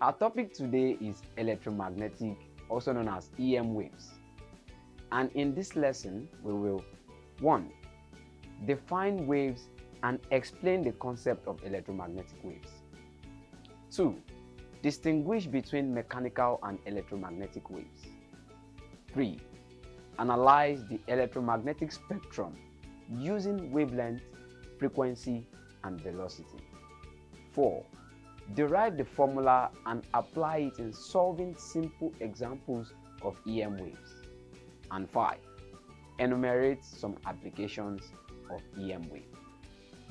Our topic today is electromagnetic, also known as EM waves. And in this lesson, we will 1. Define waves and explain the concept of electromagnetic waves. 2. Distinguish between mechanical and electromagnetic waves. 3. Analyze the electromagnetic spectrum using wavelength, frequency, and velocity. 4. Derive the formula and apply it in solving simple examples of EM waves. And 5. Enumerate some applications of EM waves.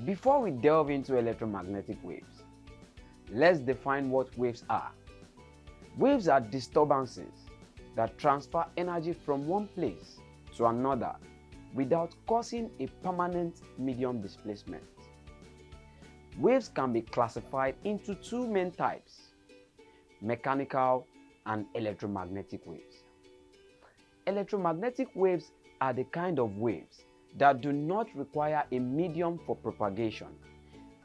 Before we delve into electromagnetic waves, let's define what waves are. Waves are disturbances that transfer energy from one place to another without causing a permanent medium displacement. Waves can be classified into two main types: mechanical and electromagnetic waves. Electromagnetic waves are the kind of waves that do not require a medium for propagation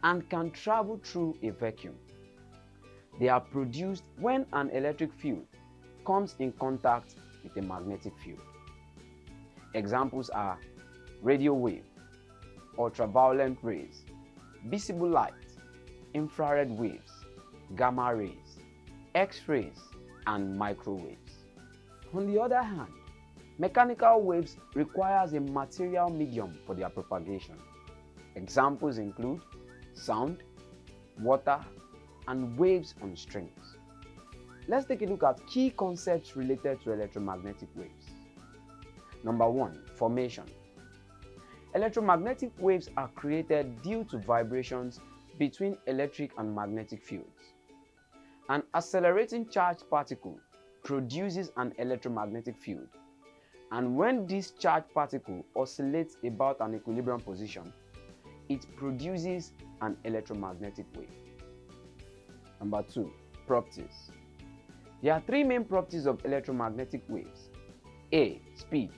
and can travel through a vacuum. They are produced when an electric field comes in contact with a magnetic field. Examples are radio wave, ultraviolet rays, visible light, infrared waves, gamma rays, X-rays, and microwaves. On the other hand, mechanical waves requires a material medium for their propagation. Examples include sound, water, and waves on strings. Let's take a look at key concepts related to electromagnetic waves. Number 1. Formation. Electromagnetic waves are created due to vibrations between electric and magnetic fields. An accelerating charged particle produces an electromagnetic field, and when this charged particle oscillates about an equilibrium position, it produces an electromagnetic wave. Number 2. Properties. There are three main properties of electromagnetic waves. A. Speed.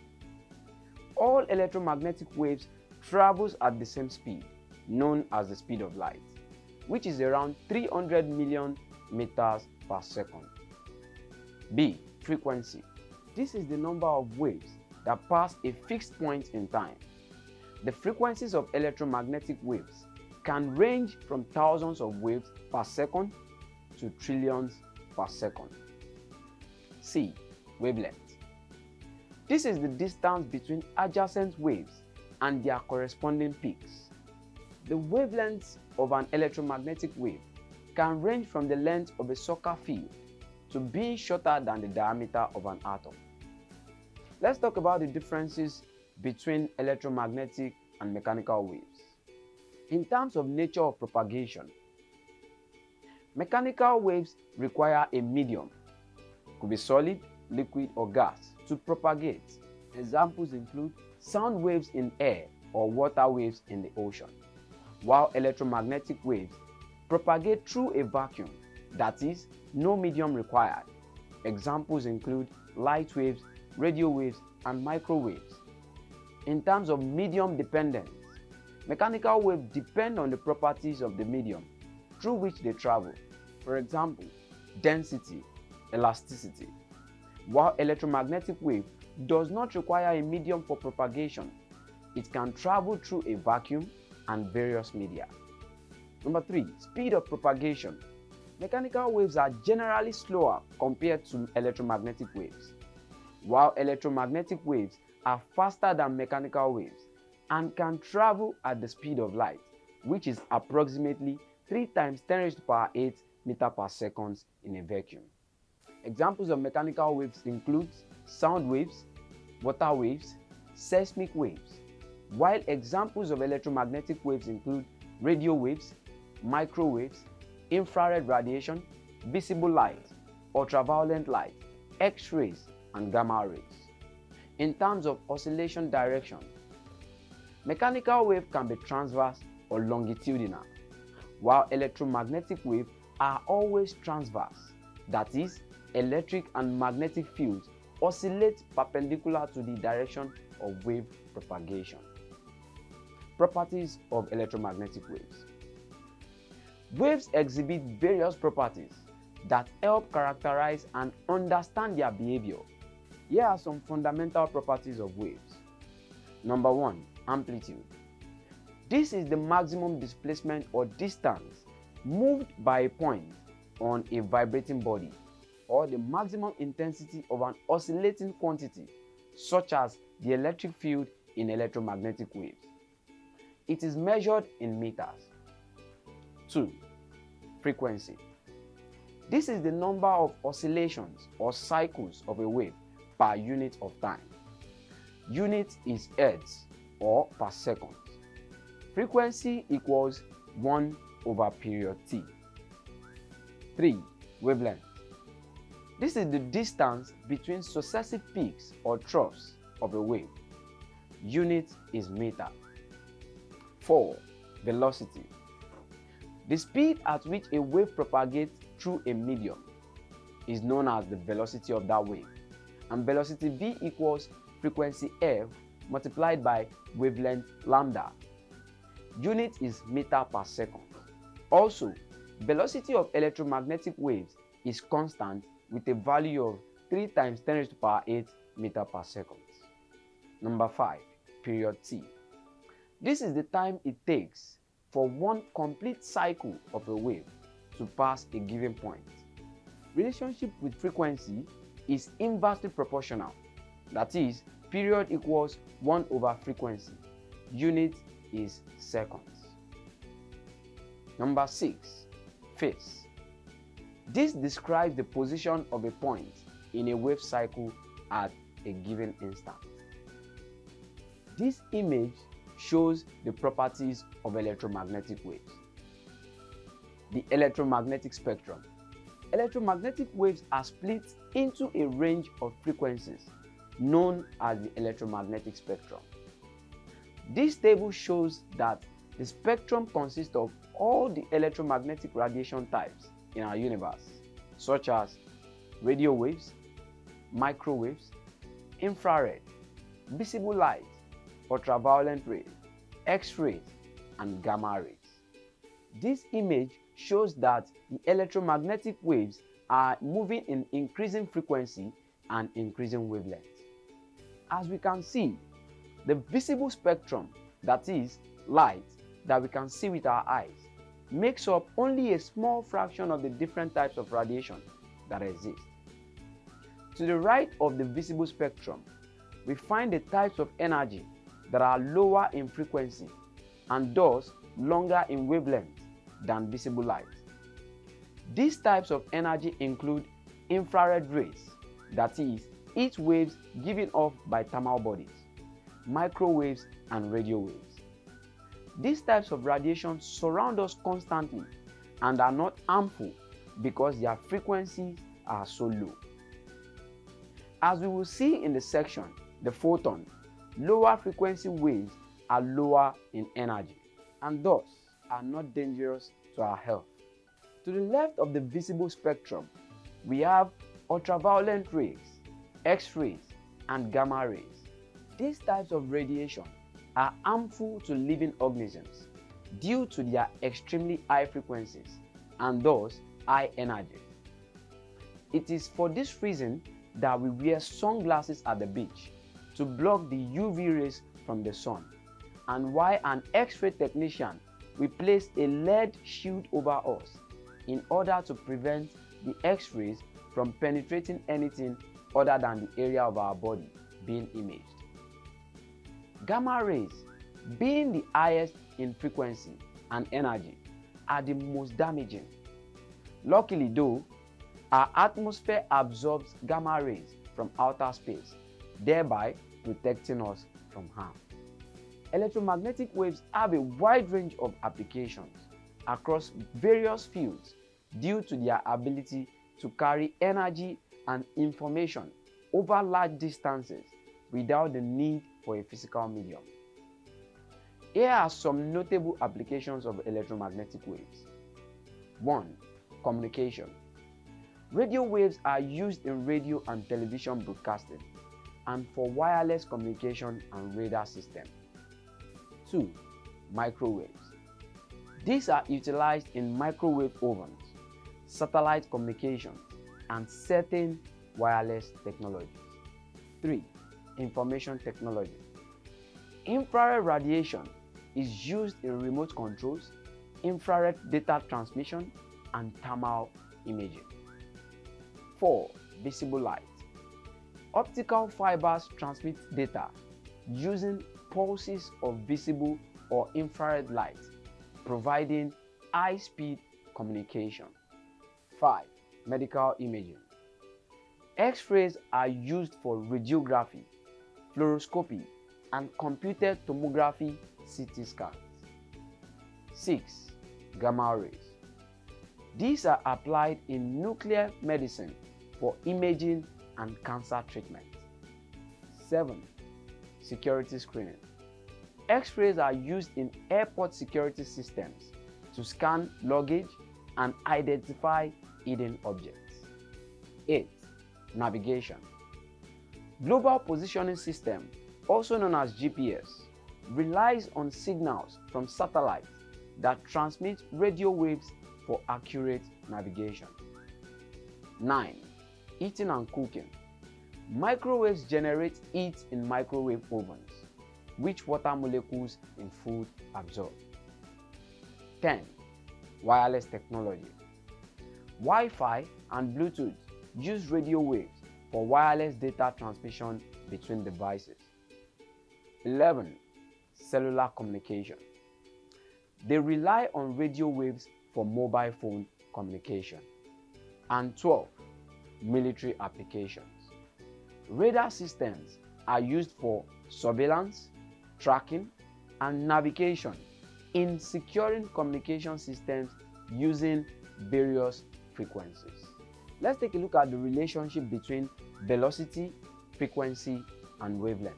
All electromagnetic waves travels at the same speed, known as the speed of light, which is around 300 million meters per second. B. Frequency. This is the number of waves that pass a fixed point in time. The frequencies of electromagnetic waves can range from thousands of waves per second to trillions per second. C. Wavelength. This is the distance between adjacent waves and their corresponding peaks. The wavelengths of an electromagnetic wave can range from the length of a soccer field to being shorter than the diameter of an atom. Let's talk about the differences between electromagnetic and mechanical waves. In terms of nature of propagation, mechanical waves require a medium, could be solid, liquid, or gas, to propagate. Examples include sound waves in air or water waves in the ocean, while electromagnetic waves propagate through a vacuum, that is, no medium required. Examples include light waves, radio waves, and microwaves. In terms of medium dependence, mechanical waves depend on the properties of the medium through which they travel. For example, density, elasticity, while electromagnetic wave does not require a medium for propagation. It can travel through a vacuum and various media. Number 3. Speed of propagation. Mechanical waves are generally slower compared to electromagnetic waves, while electromagnetic waves are faster than mechanical waves and can travel at the speed of light, which is approximately 3 times 10 raised to the power 8 meters per second in a vacuum. Examples of mechanical waves include sound waves, water waves, seismic waves, while examples of electromagnetic waves include radio waves, microwaves, infrared radiation, visible light, ultraviolet light, X-rays, and gamma rays. In terms of oscillation direction, mechanical wave can be transverse or longitudinal, while electromagnetic waves are always transverse, that is, electric and magnetic fields oscillate perpendicular to the direction of wave propagation. Properties of electromagnetic waves. Waves exhibit various properties that help characterize and understand their behavior. Here are some fundamental properties of waves. Number 1, amplitude. This is the maximum displacement or distance moved by a point on a vibrating body, or the maximum intensity of an oscillating quantity, such as the electric field in electromagnetic waves. It is measured in meters. 2, frequency. This is the number of oscillations or cycles of a wave per unit of time. Unit is hertz or per second. Frequency equals 1 over period t. 3, wavelength. This is the distance between successive peaks or troughs of a wave. Unit is meter. 4, velocity. The speed at which a wave propagates through a medium is known as the velocity of that wave, and velocity v equals frequency f multiplied by wavelength lambda. Unit is meter per second. Also, velocity of electromagnetic waves is constant with a value of 3 times 10 raised to the power 8 meter per second. Number 5, period t. This is the time it takes for one complete cycle of a wave to pass a given point. Relationship with frequency is inversely proportional. That is, period equals 1 over frequency. Unit is seconds. Number 6, phase. This describes the position of a point in a wave cycle at a given instant. This image shows the properties of electromagnetic waves. The electromagnetic spectrum. Electromagnetic waves are split into a range of frequencies known as the electromagnetic spectrum. This table shows that the spectrum consists of all the electromagnetic radiation types in our universe, such as radio waves, microwaves, infrared, visible light, ultraviolet rays, X-rays, and gamma rays. This image shows that the electromagnetic waves are moving in increasing frequency and increasing wavelength. As we can see, the visible spectrum, that is, light, that we can see with our eyes, makes up only a small fraction of the different types of radiation that exist. To the right of the visible spectrum, we find the types of energy that are lower in frequency and thus longer in wavelength than visible light. These types of energy include infrared rays, that is, heat waves given off by thermal bodies, microwaves, and radio waves. These types of radiation surround us constantly and are not harmful because their frequencies are so low. As we will see in the section, the photon, lower frequency waves are lower in energy and thus are not dangerous to our health. To the left of the visible spectrum, we have ultraviolet rays, X-rays, and gamma rays. These types of radiation are harmful to living organisms due to their extremely high frequencies and thus high energy. It is for this reason that we wear sunglasses at the beach to block the UV rays from the sun, and why an X-ray technician will place a lead shield over us in order to prevent the X-rays from penetrating anything other than the area of our body being imaged. Gamma rays, being the highest in frequency and energy, are the most damaging. Luckily though, our atmosphere absorbs gamma rays from outer space, thereby protecting us from harm. Electromagnetic waves have a wide range of applications across various fields due to their ability to carry energy and information over large distances without the need for a physical medium. Here are some notable applications of electromagnetic waves. 1. Communication. Radio waves are used in radio and television broadcasting and for wireless communication and radar systems. 2. Microwaves. These are utilized in microwave ovens, satellite communications, and certain wireless technologies. 3. Information technology. Infrared radiation is used in remote controls, infrared data transmission, and thermal imaging. 4. Visible light. Optical fibers transmit data using pulses of visible or infrared light, providing high-speed communication. 5. Medical imaging. X-rays are used for radiography, fluoroscopy, and computed tomography CT scans. 6. Gamma rays. These are applied in nuclear medicine for imaging and cancer treatment. 7. Security screening. X-rays are used in airport security systems to scan luggage and identify hidden objects. 8. Navigation. Global Positioning System, also known as GPS, relies on signals from satellites that transmit radio waves for accurate navigation. 9. Heating and cooking. Microwaves generate heat in microwave ovens, which water molecules in food absorb. 10. Wireless technology. Wi-Fi and Bluetooth use radio waves for wireless data transmission between devices. 11. Cellular communication. They rely on radio waves for mobile phone communication. And 12. Military applications. Radar systems are used for surveillance, tracking, and navigation in securing communication systems using various frequencies. Let's take a look at the relationship between velocity, frequency, and wavelength.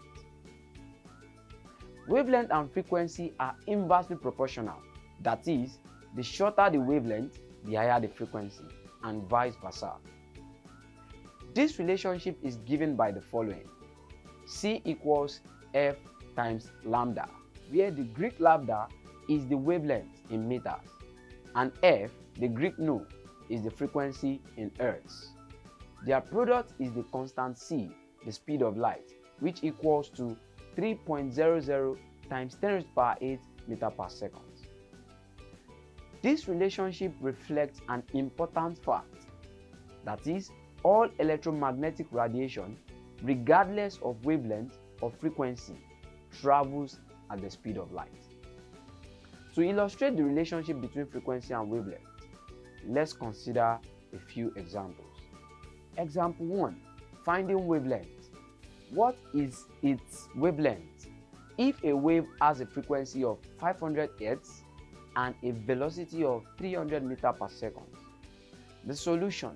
Wavelength and frequency are inversely proportional. That is, the shorter the wavelength, the higher the frequency, and vice versa. This relationship is given by the following. C equals F times lambda, where the Greek lambda is the wavelength in meters, and F, the Greek nu, is the frequency in hertz. Their product is the constant c, the speed of light, which equals to 3.00 times 10 raised to the power 8 meter per second. This relationship reflects an important fact, that is, all electromagnetic radiation, regardless of wavelength or frequency, travels at the speed of light. To illustrate the relationship between frequency and wavelength, let's consider a few examples. Example 1. Finding wavelength. What is its wavelength if a wave has a frequency of 500 Hz and a velocity of 300 meters per second? The solution.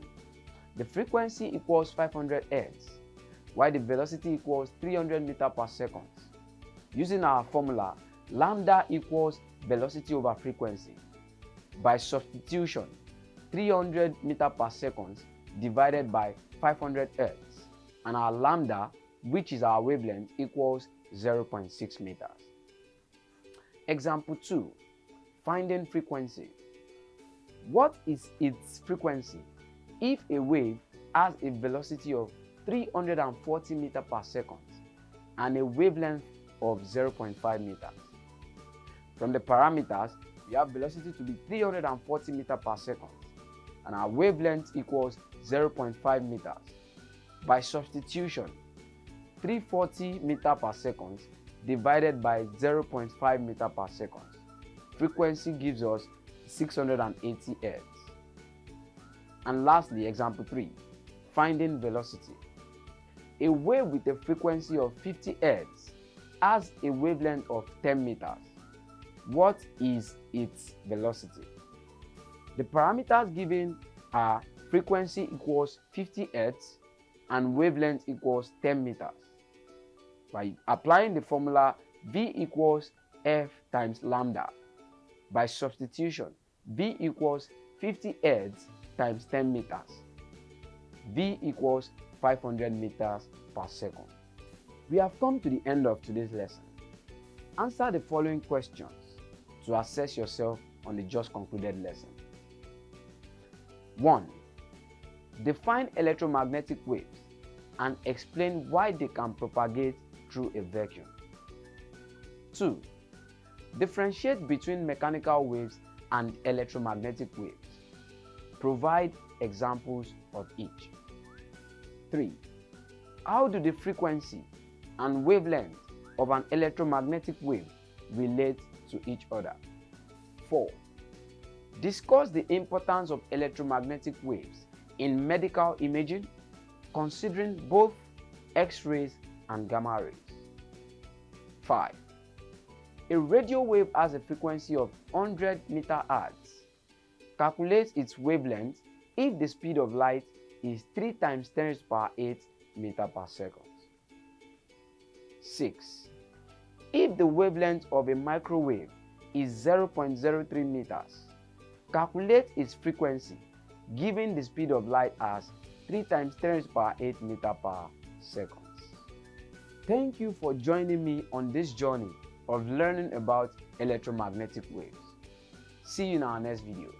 The frequency equals 500 Hz, while the velocity equals 300 meters per second. Using our formula, lambda equals velocity over frequency. By substitution, 300 meters per second divided by 500 Hz, and our lambda, which is our wavelength, equals 0.6 meters. Example 2. Finding frequency. What is its frequency if a wave has a velocity of 340 meters per second and a wavelength of 0.5 meters? From the parameters, we have velocity to be 340 meters per second and our wavelength equals 0.5 meters. By substitution, 340 meters per second divided by 0.5 meters per second. Frequency gives us 680 Hz. And lastly, example 3, finding velocity. A wave with a frequency of 50 Hz has a wavelength of 10 meters. What is its velocity? The parameters given are frequency equals 50 Hz and wavelength equals 10 meters. By applying the formula, V equals F times lambda. By substitution, V equals 50 Hz times 10 meters. V equals 500 meters per second. We have come to the end of today's lesson. Answer the following questions to assess yourself on the just concluded lesson. 1. Define electromagnetic waves and explain why they can propagate through a vacuum. 2. Differentiate between mechanical waves and electromagnetic waves. Provide examples of each. 3. How do the frequency and wavelength of an electromagnetic wave relate to each other? 4. Discuss the importance of electromagnetic waves in medical imaging, considering both X-rays and gamma rays. 5. A radio wave has a frequency of 100 MHz. Calculate its wavelength if the speed of light is 3 times 10⁸ meter per second. 6. If the wavelength of a microwave is 0.03 meters, calculate its frequency given the speed of light as 3 times 10⁸ meter per second. Thank you for joining me on this journey of learning about electromagnetic waves. See you in our next video.